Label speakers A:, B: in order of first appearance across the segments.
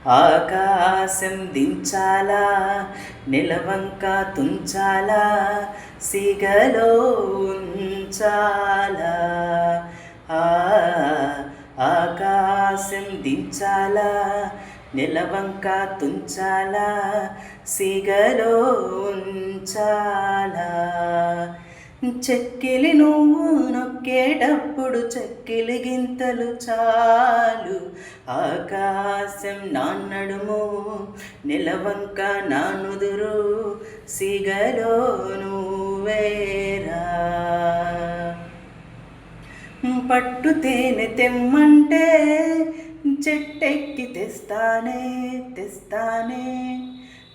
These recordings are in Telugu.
A: ఆకాశం దించాలా, నెలవంక తుంచాలా, సిగలో ఉంచాలా. ఆ ఆకాశం దించాలా, నెలవంక తుంచాలా, సిగలో ఉంచాలా. చెక్కిలి నువ్వు నొక్కేటప్పుడు చెక్కిలి గింతలు చాలు. ఆకాశం నా నడుము, నెలవంక నా నుదురు, సిగలో నువ్వేరా. పట్టు తేనె తెమ్మంటే చెట్టెక్కి తెస్తానే తెస్తానే.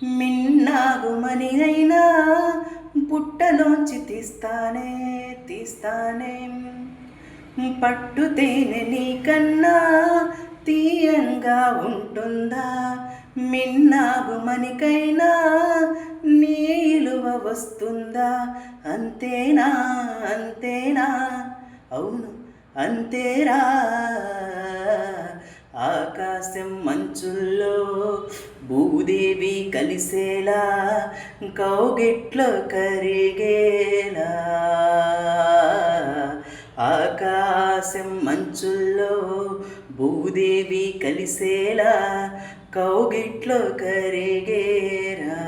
A: మిన్నాగుమని అయినా పుట్టలోంచి తీస్తానే తీస్తానే. పట్టు తేనె నీకన్నా తీయంగా ఉంటుందా, మిన్నాగుమనికైనా నీలువ వస్తుందా. అంతేనా అంతేనా, అవును అంతేరా. ఆకాశం మంచుల్లో భూదేవి కలిసేలా, కౌగిట్లో కరిగేలా. ఆకాశం మంచుల్లో భూదేవి కలిసేలా, కౌగిట్లో కరిగేరా.